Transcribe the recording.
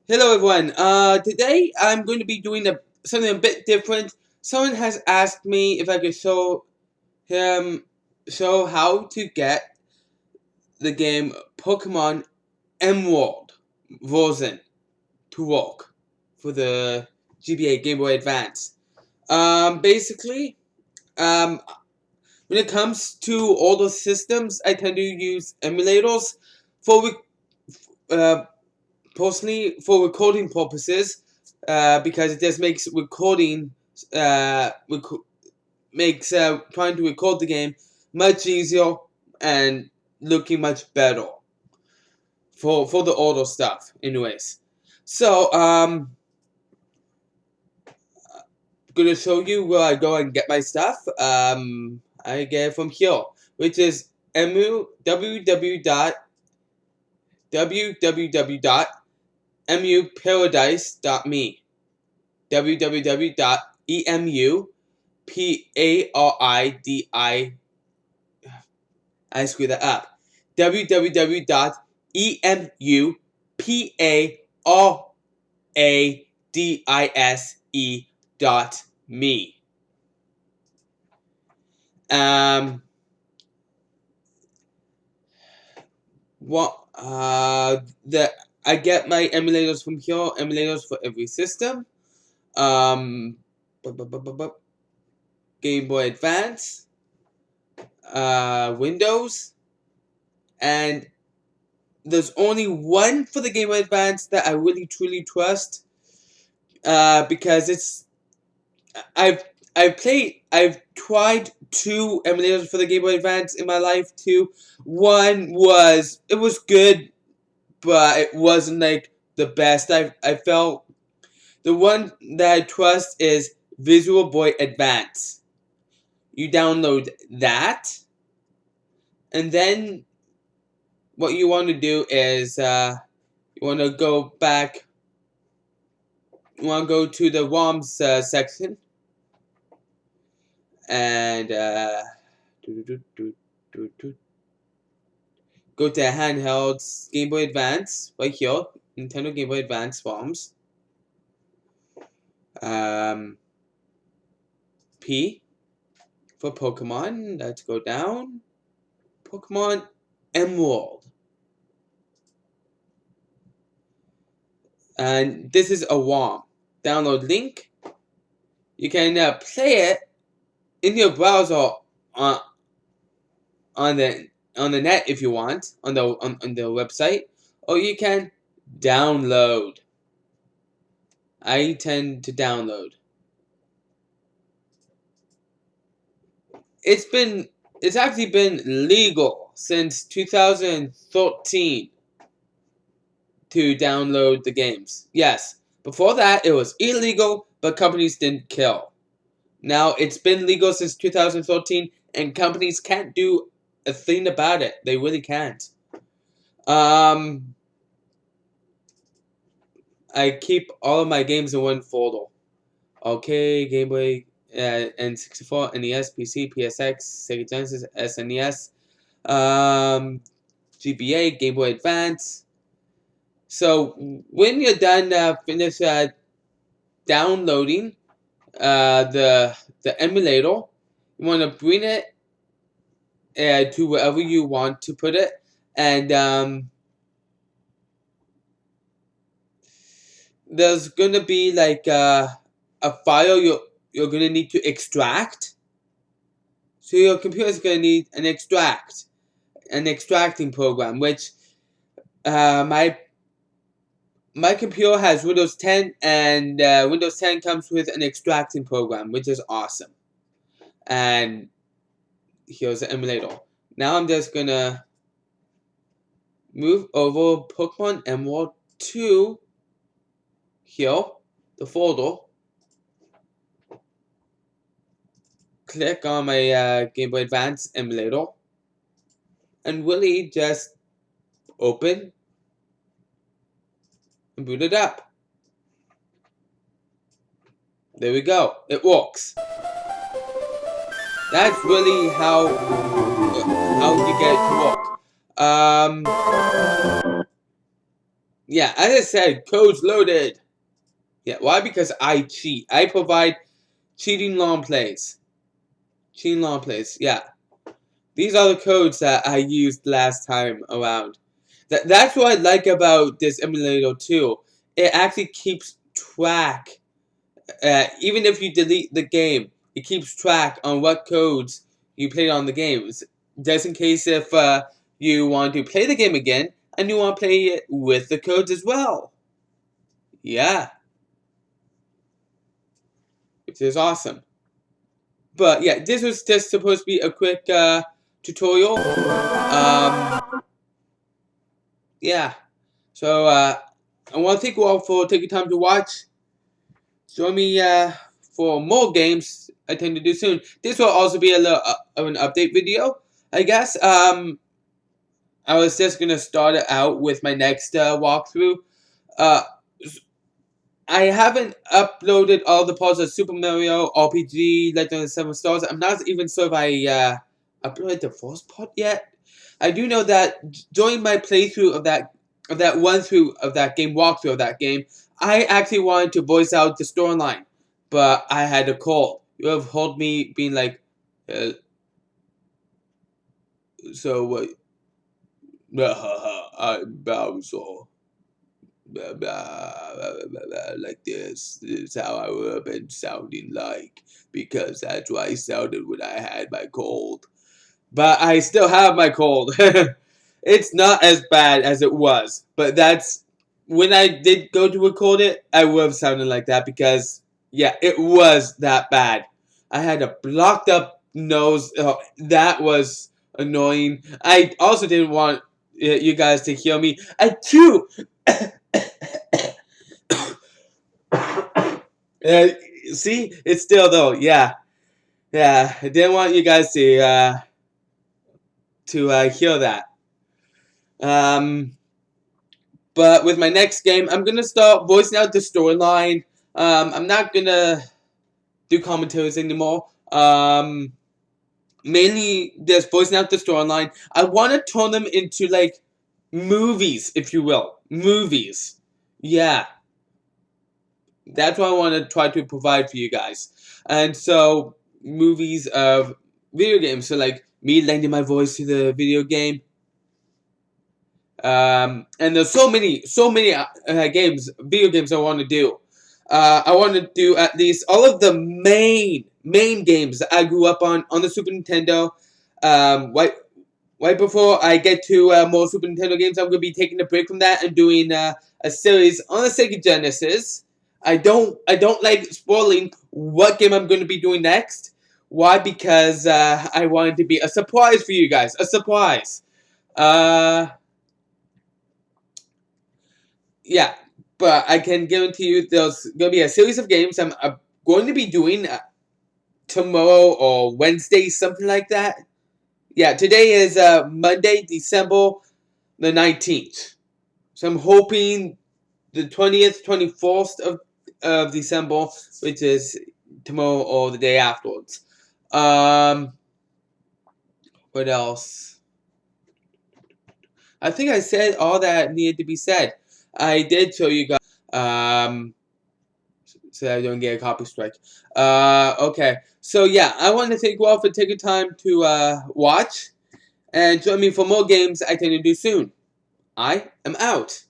Hello everyone. Today I'm going to be doing something a bit different. Someone has asked me if I could show how to get the game Pokemon Emerald version to work for the GBA Game Boy Advance. Basically, um, when it comes to all the systems, I tend to use emulators for uh, personally for recording purposes, because it just makes recording makes trying to record the game much easier and looking much better for the audio stuff. Anyways, so gonna show you where I go and get my stuff. I get it from here, which is www.emuparadise.me. www.emuparadise. I screwed that up. www.emuparadise.me. What the I get my emulators from here. Emulators for every system. Um, Game Boy Advance, Windows, and there's only one for the Game Boy Advance that I really truly trust, because I've I've tried two emulators for the Game Boy Advance in my life too. One was good, but it wasn't like the best. I felt the one that I trust is Visual Boy Advance. You download that, and then what you want to do is you want to go back. You want to go to the ROMs section and go to handhelds, Game Boy Advance, right here, Nintendo Game Boy Advance ROMs. P for Pokemon. Let's go down. Pokemon Emerald. And this is a ROM. Download link. You can play it in your browser on on the net if you want, on the website, or you can download. I tend to download. It's actually been legal since 2013 to download the games. Yes, before that it was illegal, but companies didn't kill. Now it's been legal since 2013, and companies can't do a thing about it. They really can't. I keep all of my games in one folder. Okay, Game Boy, N64, NES, PC, PSX, Sega Genesis, SNES, GBA, Game Boy Advance. So when you're done, finish downloading the emulator, you want to bring it to wherever you want to put it, and there's gonna be like a file you're gonna need to extract. So your computer is gonna need an extracting program, which my computer has Windows 10, and Windows 10 comes with an extracting program, which is awesome. And here's the emulator. Now I'm just gonna move over Pokemon Emerald to here, the folder. Click on my Game Boy Advance emulator, and really just open and boot it up. There we go. It works. That's really how you get it to work. Yeah, as I said, codes loaded. Yeah, why? Because I cheat. I provide cheating long plays. Cheating long plays, yeah. These are the codes that I used last time around. That's what I like about this emulator too. It actually keeps track. Even if you delete the game, it keeps track on what codes you played on the games. Just in case if you want to play the game again and you want to play it with the codes as well. Yeah, which is awesome. But yeah, this was just supposed to be a quick tutorial. Yeah. So I want to thank you all for taking time to watch. Join me for more games I tend to do soon. This will also be a little of an update video, I guess. I was just gonna start it out with my next walkthrough. Uh, I haven't uploaded all the parts of Super Mario RPG Legend of the Seven Stars. I'm not even sure if I uploaded the first part yet. I do know that during my playthrough of that run through of that game, walkthrough of that game, I actually wanted to voice out the storyline, but I had a cold. You have heard me being like, so what? I'm Bowser. Like this. This is how I would have been sounding like, because that's what I sounded when I had my cold. But I still have my cold. It's not as bad as it was, but that's when I did go to record it, I would have sounded like that because yeah, it was that bad. I had a blocked up nose. Oh, that was annoying. I also didn't want you guys to hear me. I too. uh, See, it's still though. Yeah, yeah. I didn't want you guys to hear that. Um, but with my next game, I'm gonna start voicing out the storyline. I'm not gonna do commentaries anymore. Mainly just voicing out the storyline. I want to turn them into like movies, if you will, movies. Yeah, that's what I want to try to provide for you guys. And so movies of video games. So like me lending my voice to the video game. And there's so many video games I want to do. I want to do at least all of the main games that I grew up on the Super Nintendo. Right before I get to more Super Nintendo games, I'm gonna be taking a break from that and doing a series on the Sega Genesis. I don't like spoiling what game I'm gonna be doing next. Why? Because I want it to be a surprise for you guys. A surprise. Uh, yeah, but I can guarantee you there's going to be a series of games I'm going to be doing tomorrow or Wednesday, something like that. Yeah, today is Monday, December the 19th. So I'm hoping the 20th, 24th of December, which is tomorrow or the day afterwards. What else? I think I said all that needed to be said. I did show you guys. So I don't get a copy strike. Okay. So yeah, I want to thank you all for taking time to watch and join me for more games I tend to do soon. I am out.